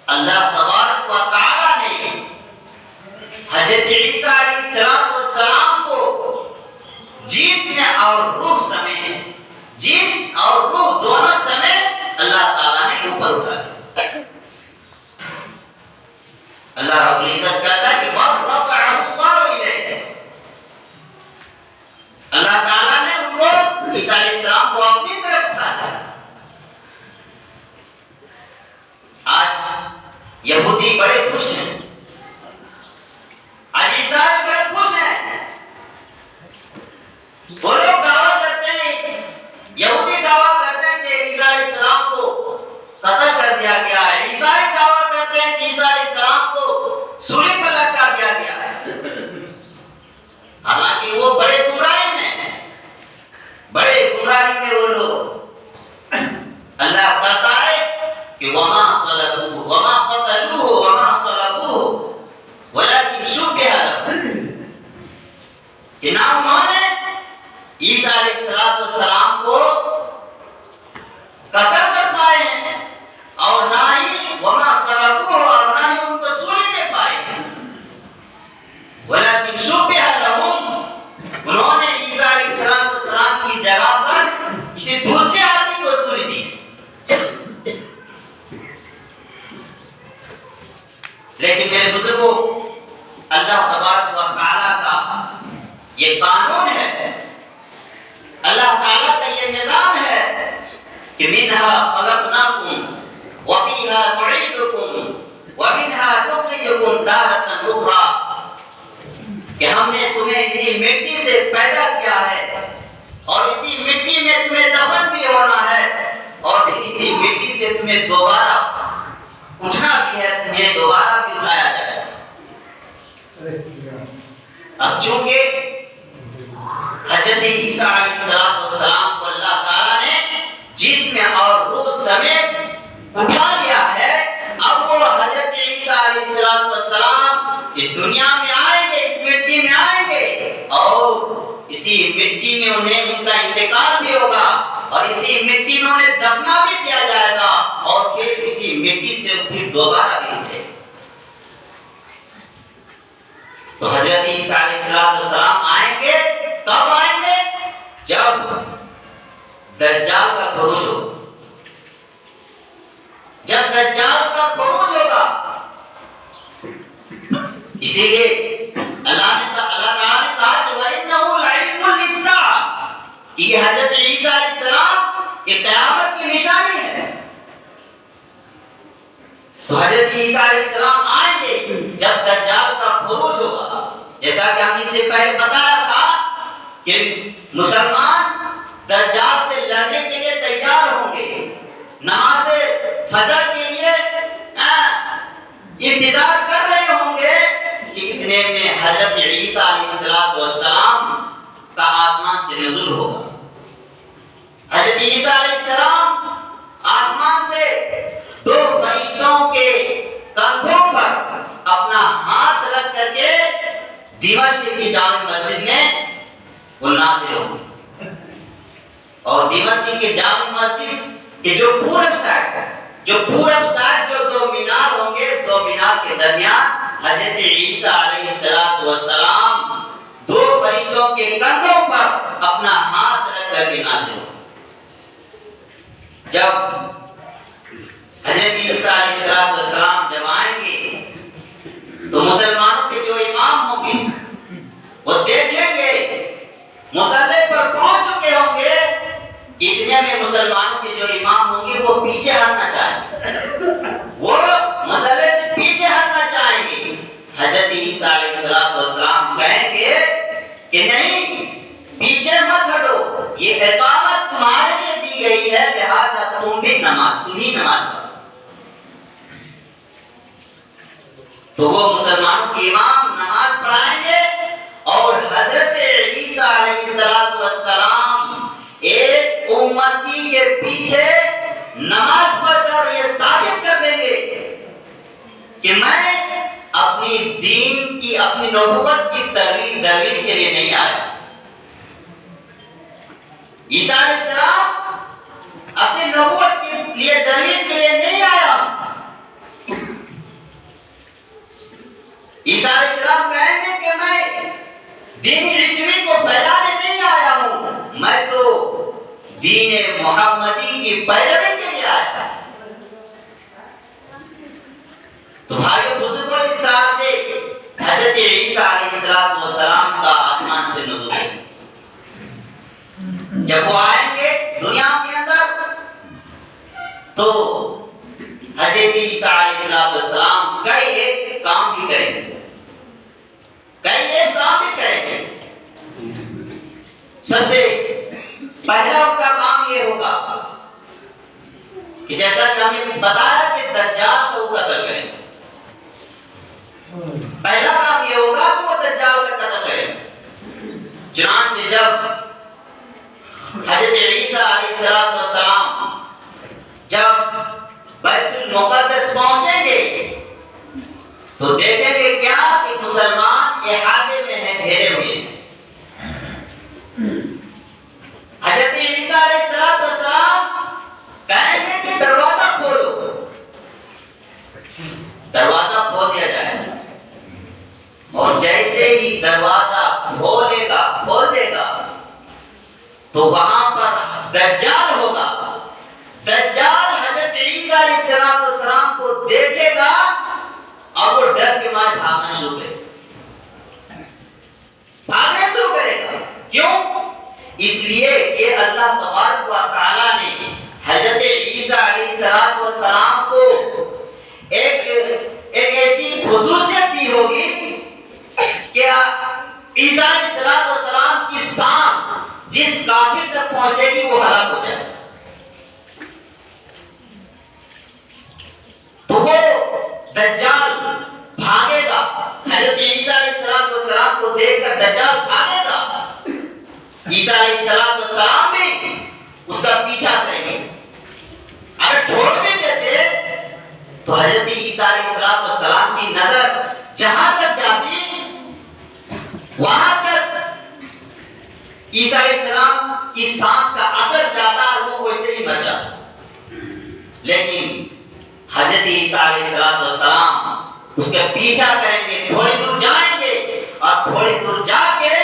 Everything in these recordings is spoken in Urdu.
اللہ تبارک و تعالی نے حضرت عیسیٰ علیہ السلام کو جسم اور روح سمیت، جسم اور روح دونوں سمیت اللہ تعالیٰ نے اوپر اٹھا لیا۔ اللہ رب العزت کہتا ہے کہ وَرَفَعَهُ اللَّهُ إِلَيْهِ، اللہ تعالیٰ نے ان کو عیسیٰ علیہ السلام کو اپنی طرف اٹھا لیا۔ آج یہودی بڑے خوش ہیں، آج عیسائی بڑے خوش ہیں۔ وہ لوگ دعویٰ کرتے ہیں، یہودی دعویٰ کرتے ہیں کہ عیسیٰ علیہ السلام کو قتل کر دیا گیا ہے، عیسائی دعویٰ کرتے ہیں کہ عیسیٰ علیہ السلام کو سولی پر لٹکا دیا گیا ہے۔ حالانکہ وہ بڑے گمراہی میں، بڑے گمراہی میں وہ لوگ۔ اللہ کہتا ہے کہ وما صلبوه وما قتلوه وما صلبوه ولكن شبه لهم، کہ نہ انہوں نے عیسیٰ علیہ السلام کو قتل کر پائے ہیں اور نہ ہی وما صلبوه اور نہ ہی ان کو سولی دے پائے ہیں، ولكن شبه لهم، انہوں نے عیسیٰ علیہ السلام کی جگہ پر کسی دوسرے آدمی کو سولی دی۔ لیکن میرے بزرگوں، اللہ تبارک و تعالیٰ کا یہ قانون ہے، اللہ تعالیٰ کا یہ نظام ہے کہ منها خلقناکم وفیها نعیدکم ومنها نخرجکم تارة اخرى، کہ ہم نے تمہیں اسی مٹی سے پیدا کیا ہے اور اسی مٹی میں تمہیں دفن بھی ہونا ہے اور پھر اسی مٹی سے تمہیں دوبارہ اٹھنا بھی ہے، تمہیں دوبارہ بھی اٹھایا جائے گا۔ اب چونکہ حضرت عیسیٰ علیہ السلام کو اللہ تعالیٰ نے جسم اور روح سمیت اٹھا لیا ہے، اب وہ حضرت عیسیٰ علیہ السلام اس دنیا میں آئیں گے، اس مٹی میں آئیں گے اور اسی مٹی میں انہیں ان کا انتقال بھی ہوگا اور اسی مٹی میں انہیں دفنا بھی کیا جائے گا اور پھر اسی مٹی سے پھر دوبارہ بھی اٹھے۔ تو حضرت عیسیٰ علیہ السلام آئیں گے، کب آئیں گے؟ جب دجال کا خروج ہوگا، جب دجال کا خروج ہوگا۔ اسی لیے اللہ تعالیٰ نے کہا کہ وَإِنَّهُ لَعِلْمٌ لِلسَّاعَةِ، یہ حضرت عیسیٰ علیہ السلام یہ قیامت کی نشانی ہے۔ تو حضرت عیسیٰ علیہ السلام آئیں گے جب دجال کا خروج ہوگا۔ جیسا کہ ہم نے اس سے پہلے بتایا تھا کہ مسلمان دجال سے لڑنے کے لیے تیار ہوں گے، نماز فجر کے لیے انتظار کر رہے ہوں گے کہ اتنے میں حضرت عیسیٰ علیہ السلام کا آسمان سے نزول ہوگا۔ حضرت عیسیٰ علیہ السلام آسمان سے دو فرشتوں کے کندھوں پر اپنا ہاتھ رکھ کر کے دمشق کی جامع مسجد میں وہ نازل ہوں گے، اور دمشق کی جامع مسجد کے جو پورب سائڈ جو دو مینار ہوں گے، دو مینار کے درمیان حضرت عیسیٰ علیہ السلام دو فرشتوں کے کندھوں پر اپنا ہاتھ رکھ کر کے نازل ہوں گے۔ جب حضرت عیسیٰ علیہ السلام جب آئیں گے تو مسلمانوں کے جو امام ہوں گے وہ دیکھیں گے مصلی پر پہنچ چکے ہوں گے، اتنے میں مسلمانوں کے جو امام ہوں گے وہ پیچھے ہٹنا چاہیں گے، وہ مصلی سے پیچھے ہٹنا چاہیں گے۔ حضرت عیسیٰ علیہ السلام کہیں گے کہ نہیں، پیچھے مت ہٹو، یہ اقامت تمہارے لیے دی گئی ہے، لہذا تم ہی نماز پڑھو۔ تو وہ مسلمانوں کے امام نماز پڑھائیں گے اور حضرت عیسیٰ علیہ السلام ایک امتی کے پیچھے نماز پڑھ کر یہ ثابت کر دیں گے کہ میں اپنی دین کی، اپنی نبوت کی ترویج کے لیے نہیں آیا۔ عیسیٰ علیہ السلام اپنی نبوت کے لیے ترویج کے لیے نہیں آیا، عیسیٰ علیہ السلام کہیں گے کہ میں دین عیسوی کو پھیلانے نہیں آیا ہوں، میں تو دین محمدی کی پیروی کے لیے آیا ہوں۔ تو بھائیو بزرگوں، اس طرح سے حضرت عیسیٰ علیہ السلام کا آسمان سے نزول ہے۔ جب وہ آئیں گے دنیا کے اندر تو حضرت عیسیٰ علیہ السلام کئی ایک کام بھی کریں گے، کئی ایک کام بھی کریں گے۔ سب سے پہلا ان کا کام یہ ہوگا کہ جیسا کہ ہم نے بتایا کہ دجال کو قتل کریں گے۔ پہلا کام یہ ہوگا کہ وہ دجال کا قتل کریں گے۔ چنانچہ جب حضرت عیسیٰ علیہ السلام جب بیت المقدس پہنچیں گے تو دیکھیں گے کیا کہ مسلمان احاطے میں ہیں، گھیرے ہوئے ہیں۔ حضرت عیسیٰ علیہ السلام کہیں گے کہ دروازہ کھولو، دروازہ کھول دیا جائے، اور جیسے ہی دروازہ کھول دے گا تو وہاں پر دجال ہوگا۔ دجال حضرت عیسیٰ علیہ السلام کو دیکھے گا اور وہ ڈر کے مارے بھاگنا شروع کرے گا۔ کیوں؟ اس لیے کہ اللہ تبارک و تعالیٰ نے حضرت عیسیٰ علیہ السلام کو ایک ایسی خصوصیت دی ہوگی کہ عیسیٰ علیہ السلام کی سانس جس کافر تک پہنچے گی وہ ہلاک ہو جائے، تو وہ دجال بھاگے گا۔ حضرت عیسیٰ علیہ السلام کو دیکھ کر دجال بھاگے گا، عیسیٰ علیہ السلام بھی اس کا پیچھا کریں گے۔ اگر چھوڑ بھی دیتے تو حضرت عیسیٰ علیہ السلام کی نظر جہاں تک جاتی وہاں تک عیسیٰ علیہ السلام کی سانس کا اثر جاتا اور وہ ویسے ہی مر جاتا۔ لیکن حضرت عیسیٰ علیہ السلام اس کا پیچھا کریں گے، تھوڑی دور جائیں گے اور تھوڑی دور جا کے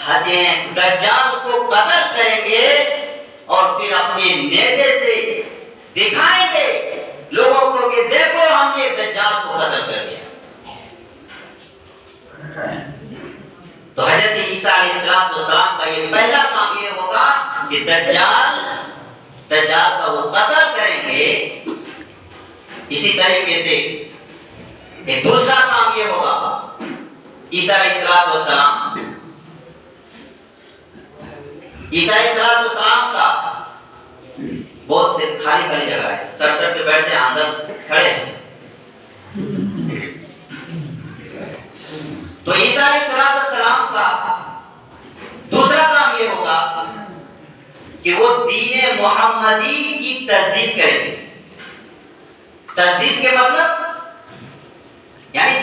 حضرت دجال کو قتل کریں گے، اور پھر اپنے نیزے سے دکھائیں گے لوگوں کو کہ دیکھو ہم نے دجال کو قتل کر دیا۔ تو حضرت عیسیٰ علیہ السلام کا یہ پہلا کام یہ ہوگا کہ دجال کا وہ قتل کریں گے۔ اسی طریقے سے ایک دوسرا کام یہ ہوگا عیسیٰ علیہ السلام کا بہت سے خالی جگہ ہے، سر کے بیٹھے اندر کھڑے ہیں۔ تو عیسیٰ علیہ السلام کا دوسرا کام یہ ہوگا کہ وہ دین محمدی کی تصدیق کریں گے۔ تصدیق کے مطلب یعنی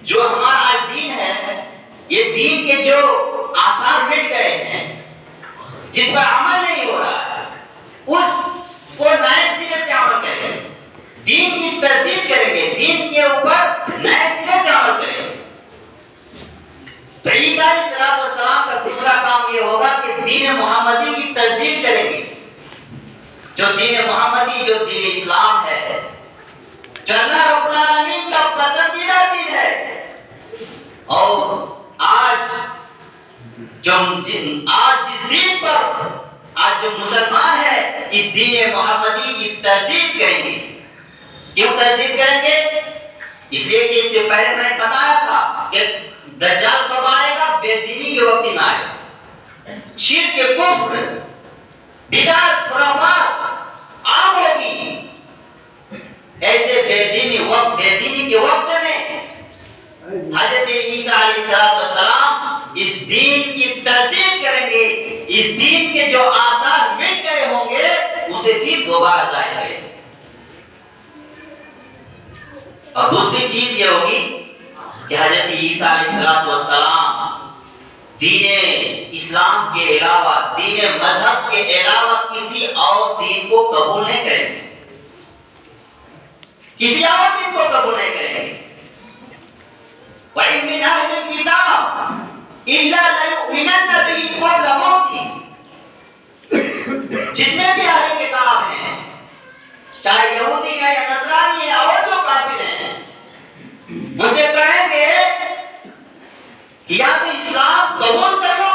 جو ہمارا آج دین ہے، یہ دین کے جو آثار مٹ گئے ہیں، جس پر عمل نہیں ہو رہا ہے، اس کو نئے سرے سے عمل کریں گے، دین کی تصدیق کریں گے، دین کے اوپر نئے سرے سے عمل کریں گے۔ تو عیسیٰ علیہ السلام کا دوسرا کام یہ ہوگا کہ دین محمدی کی تصدیق کریں گے۔ جو دین محمدی، جو دین اسلام ہے، جو اللہ رب العالمین کا پسندیدہ دین ہے، اور آج جس دین پر آج جو مسلمان ہے اس دین محمدی کی تصدیق کریں گے۔ کیوں تصدیق کریں گے؟ اس لیے کہ اس سے پہلے میں نے بتایا تھا کہ دجال کب آئے گا؟ بے دینی کے وقت میں آئے گا، شرک کفر بدعت خرافات عام ہوگی۔ ایسے بے دینی کے وقت میں حضرت عیسیٰ علیہ السلام اس دین کی تصدیق کریں گے، اس دین کے جو آثار مٹ گئے ہوں گے اسے پھر دوبارہ ظاہر کریں گے۔ اور دوسری چیز یہ ہوگی کہ حضرت عیسیٰ علیہ السلام دین اسلام کے علاوہ، دین مذہب کے علاوہ کسی اور دین کو قبول نہیں کریں گے، کسی اور دین کو قبول نہیں کریں گے۔ وَإِن مِّنْ أَهْلِ الْكِتَابِ إِلَّا لَيُؤْمِنَنَّ بِهِ قَبْلَ مَوْتِهِ. جتنے بھی اہل کتاب ہیں، چاہے یہودی ہیں یا نصرانی ہیں اور جو کافر ہیں، ان سے کہیں گے کہ یا تو اسلام قبول کر لو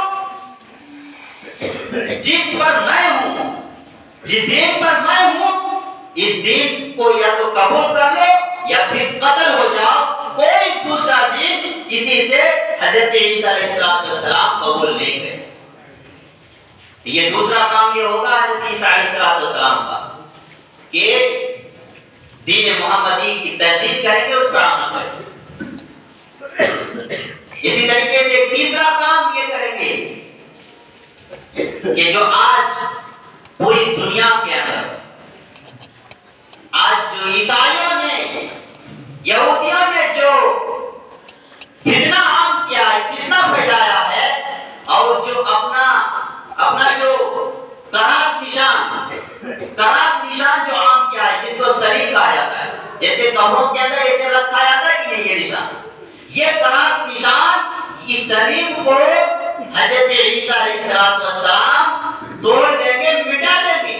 جس پر میں ہوں، جس دین پر میں ہوں، اس دین کو یا تو قبول کر لو یا پھر قتل ہو جاؤ. کوئی دوسرا دین کسی سے حضرت عیسیٰ علیہ السلام قبول نہیں کرے. یہ دوسرا کام یہ ہوگا حضرت عیسیٰ علیہ السلام کا کہ دین محمدی کی تصدیق کریں گے، اس پر عمل کریں گے. اسی طریقے سے تیسرا کام یہ کریں گے کہ جو آج پوری دنیا کے اندر آج جو عیسائیوں نے، یہودیوں نے جو فتنہ عام کیا ہے، فتنہ پھیلایا ہے، اور جو اپنا جو قرار نشان جو عام کیا ہے، جس کو صلیب کہا جاتا ہے، جیسے قبروں کے اندر ایسے رکھا جاتا ہے کہ نہیں، یہ نشان، یہ قرار نشان، اس صلیب کو حضرت عیسیٰ علیہ السلام توڑ دیں گے، مٹا دیں گے.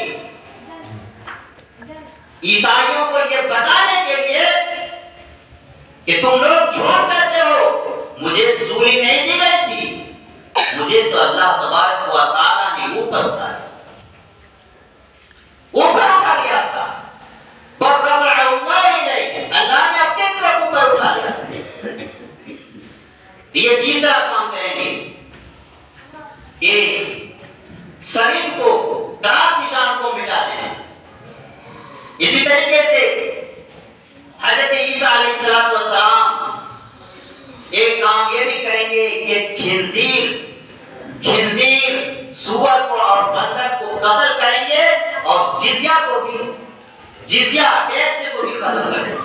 عیسائیوں کو یہ بتانے کے لیے کہ تم لوگ جھوٹ کرتے ہو، مجھے سولی نہیں دی گئی تھی، مجھے تو اللہ تبارک و تعالیٰ نے اوپر اٹھا لیا تھا. اللہ نے اپنے طرف اوپر اٹھا لیا. یہ تیسرا کام کریں گے کہ صلیب کو، قرار نشان کو مٹا دیں. اسی طریقے سے حضرت عیسیٰ علیہ السلام ایک کام یہ بھی کریں گے کہ خنزیر، سور کو اور بندر کو قتل کریں گے، اور جزیہ ٹیکس کو بھی قتل کریں گے.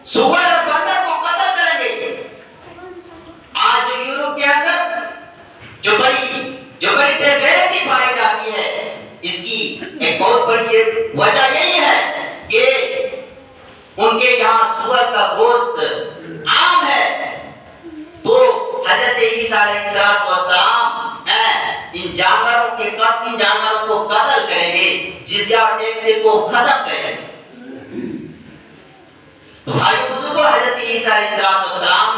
سور اور بندر کو قتل کریں گے. آج یورپ کے اندر جو بڑی بے غیرتی پائی جاتی ہے، اس کی ایک بہت بڑی وجہ یہی ہے کہ ان کے یہاں سور کا گوشت عام ہے. تو حضرت عیسیٰ علیہ السلام ان جانوروں کو قتل کریں گے، جزیہ اور ٹیکس کو ختم کریں گے. تو بھائی بزرگوں، حضرت عیسیٰ علیہ السلام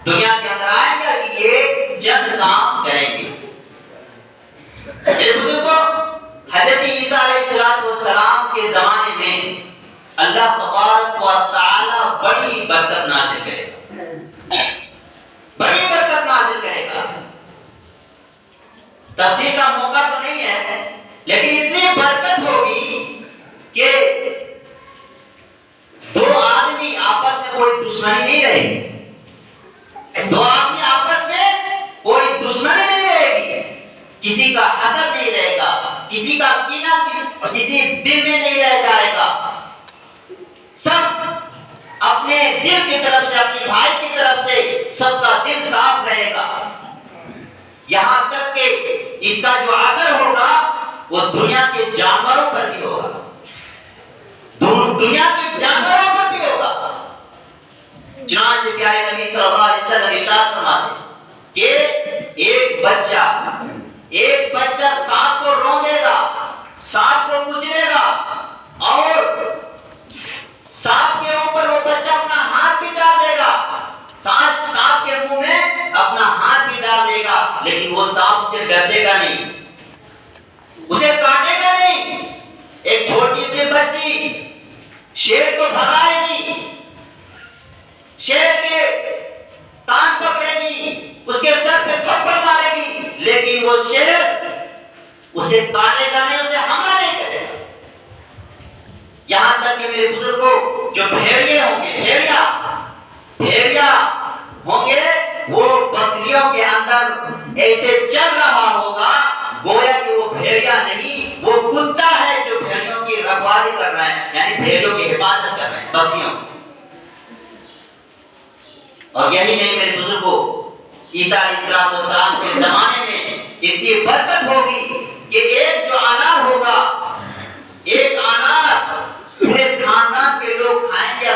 دنیا کے اندر آئیں گے کہ یہ چند کام کریں گے. میرے بزرگوں، حضرت عیسیٰ علیہ السلام کے زمانے میں اللہ تبارک و تعالی بڑی برکت نازل کرے گا، بڑی برکت نازل کرے گا. تفسیر کا موقع تو نہیں ہے، لیکن اتنی برکت ہوگی کہ دو آدمی آپس میں کوئی دشمنی نہیں رہے گی. دو آدمی آپس میں کوئی دشمنی نہیں رہے گی، کسی کا حسد نہیں رہے گا، کسی کا کینہ کسی دل میں نہیں رہ جائے گا. سب اپنے دل کی طرف سے، اپنے بھائی کی طرف سے سب کا دل صاف رہے گا. یہاں تک کہ اس کا جو اثر ہوگا وہ دنیا کے جانوروں پر بھی ہوگا، دنیا کے جانوروں پر بھی ہوگا. چنانچہ پیارے نبی صلی اللہ علیہ وسلم ارشاد فرماتے کہ ایک بچہ سانپ کو رون دے گا، سانپ کو کچلے گا، اور سانپ کے اوپر وہ بچہ اپنا ہاتھ بھی ڈال دے گا، سانپ کے منہ میں اپنا ہاتھ بھی ڈال دے گا، لیکن وہ سانپ سے ڈسے گا نہیں، اسے کاٹے گا نہیں. ایک چھوٹی سی بچی شیر کو بھگائے گی، شیر کے کان پکڑے گی، اس کے سر پہ تھپڑ مارے گی، لیکن وہ شیر اسے کاٹے گا نہیں، اسے حملہ نہیں کرے گا. یہاں تک کہ میرے بزرگوں، جو بھیڑیا ہوں گے وہ بکریوں کے اندر ایسے چل رہا ہوگا گویا کہ وہ بھیڑیا نہیں، وہ کتا ہے جو بھیڑیوں کی رکھوالی کر رہا ہے، یعنی بھیڑوں کی حفاظت کر رہے ہیں، بکریوں. اور یہی نہیں میرے بزرگوں، عیسیٰ علیہ السلام کے زمانے میں اتنی برکت ہوگی کہ ایک جو انار ہوگا، ایک انار پورے خاندان کے لوگ کھائیں گے.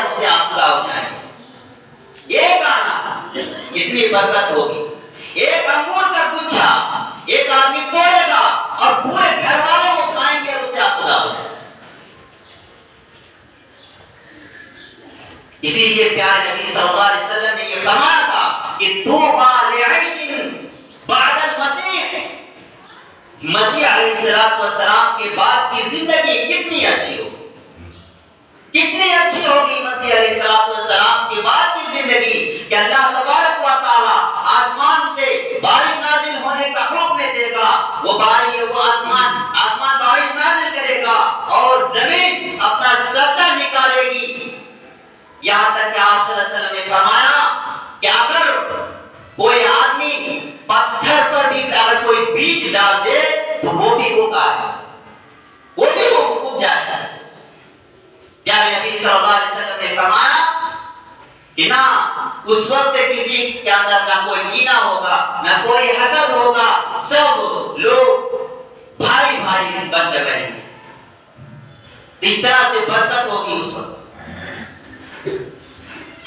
برکت ہوگی. ایک انگور کا گچھا ایک آدمی توڑے گا اور پورے گھر والے وہ کھائیں گے اور اس سے آسودہ ہو جائے. اسی لیے پیارے نبی صلی اللہ علیہ وسلم نے یہ فرمایا تھا کہ طوبی لعیش بعد المسیح، مسیح علیہ السلام کے بعد کی زندگی کتنی اچھی ہوگی، کتنی اچھی ہوگی مسیح علیہ السلام کے بعد کی زندگی کہ اللہ تبارک و تعالی آسمان سے بارش نازل ہونے کا حکم دے گا، وہ آسمان بارش نازل کرے گا اور زمین اپنا سبزہ نکالے گی. یہاں تک کہ آپ صلی اللہ علیہ وسلم نے فرمایا کہ اگر کوئی آدمی پتھر پر بھی اگر کوئی بیج ڈال دے تو وہ بھی اگائے، وہ بھی اگ جائے گا. پیارے نبی صلی اللہ علیہ وسلم نے فرمایا کہ نہ اس وقت کسی کے اندر نہ کوئی کینہ ہوگا نہ کوئی حسد ہوگا، سب لوگ بھائی بھائی بن کر رہیں گے. اس طرح سے برکت ہوگی اس وقت.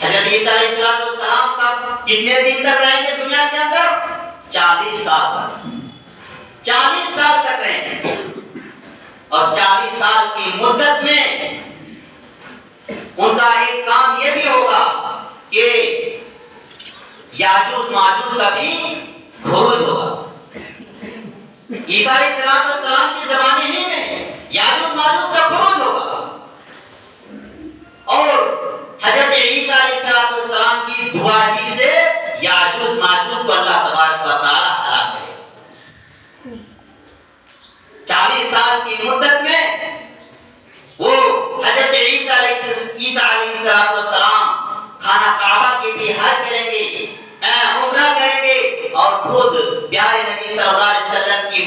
حضرت عیسیٰ علیہ السلام کا کتنے دن تک رہیں گے دنیا کے اندر؟ 40 سال تک. 40 سال تک رہیں گے اور 40 سال کی مدت میں ان کا ایک کام یہ بھی ہوگا کہ یاجوج ماجوج کا بھی خروج ہوگا. عیسیٰ علیہ السلام کی زمانے ہی میں یاجوج ماجوج کا خروج ہوگا اور حضرت عیسیٰ علیہ السلام کی دعا ہی سے یاجوج ماجوج کو اللہ تبارک و تعالی ہلاک کرے گا. 40 سال کی مدت میں وہ حضرت عیسیٰ علیہ السلام خانہ کعبہ کے بھی حج کریں گے، عمرہ کریں گے اور خود پیارے نبی صلی اللہ علیہ وسلم کی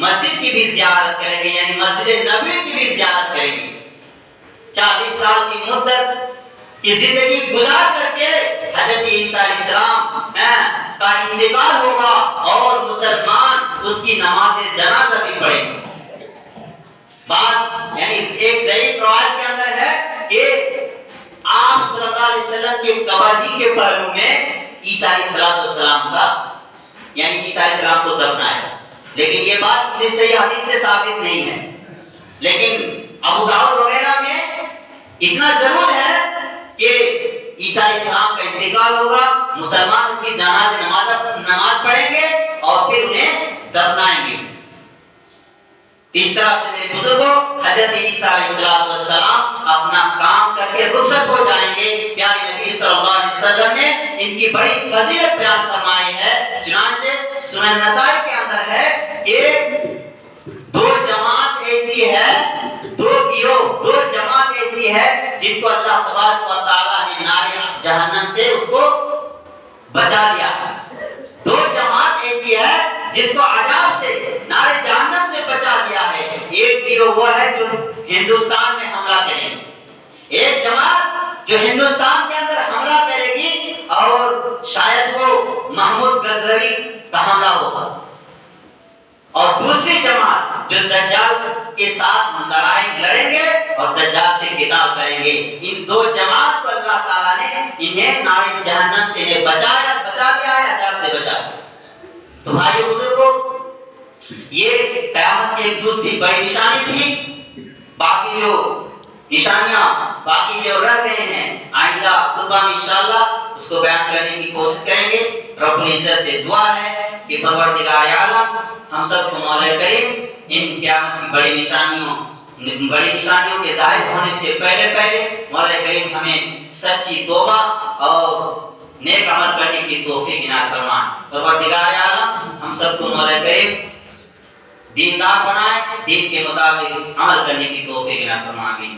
مسجد کی بھی زیارت کریں گے، یعنی مسجد نبوی کی بھی زیارت کریں گے. 40 سال کی مدت کی زندگی گزار کر کے حضرت عیسیٰ علیہ السلام کا انتقال ہوگا اور مسلمان اس کی نماز جنازہ بھی پڑھیں گے. بات یعنی ایک ضعیف روایت کے اندر ہے کہ آپ صلی اللہ علیہ وسلم کے قبر ہی کے پہلو میں عیسیٰ علیہ السلام کا یعنی عیسیٰ علیہ السلام کو دفنایا، لیکن یہ بات کسی صحیح حدیث سے ثابت نہیں ہے. لیکن ابو داؤد وغیرہ میں اتنا ضرور ہے کہ عیسیٰ علیہ السلام کا انتقال ہوگا، مسلمان اس کی نماز پڑھیں گے اور پھر انہیں دفنائیں گے. اس طرح سے میرے بزرگوں حضرت عیسیٰ علیہ السلام اپنا کام کر کے رخصت ہو جائیں گے. پیارے نبی صلی اللہ علیہ وسلم نے ان کی بڑی فضیلت بیان فرمائی ہے. چنانچہ سنن نسائی کے اندر ہے کہ دو جماعت ایسی ہے، دو جماعت ایسی ہے جن کو اللہ تبارک و تعالی نے نار جہنم سے اس کو بچا لیا. دو جماعت ایسی ہے جس کو عذاب سے نار جہنم سے بچا لیا ہے. ایک گروہ وہ ہے جو ہندوستان میں حملہ کرے گی، ایک جماعت جو ہندوستان کے اندر حملہ کرے گی اور شاید وہ محمود غزنوی کا حملہ ہوگا، اور دوسری جماعت جو دجال کے ساتھ لڑیں گے اور دجال سے قتال کریں گے. ان دو جماعت کو اللہ تعالیٰ نے انہیں نار جہنم سے بچا دیا ہے، عذاب سے بچا دیا. تو بھائی بزرگوں یہ قیامت کی ایک دوسری بڑی نشانی تھی. باقی جو نشانیاں باقی جو رہ گئے ہیں آئندہ خطبہ میں انشاءاللہ اس کو بیان کرنے کی کوشش کریں گے. رب العزت سے دعا ہے کہ پروردگار عالم ہم سب کو مولا کریم ان قیامت کی بڑی نشانیوں کے ظاہر ہونے سے پہلے مولا کریم ہمیں سچی توبہ اور نیک عمل کرنے کی توفیق عنایت فرمائے. پروردگار عالم ہم سب کو مولا کریم دیندار بنائے، دین کے مطابق عمل کرنے کی توفیق عنایت فرمائے.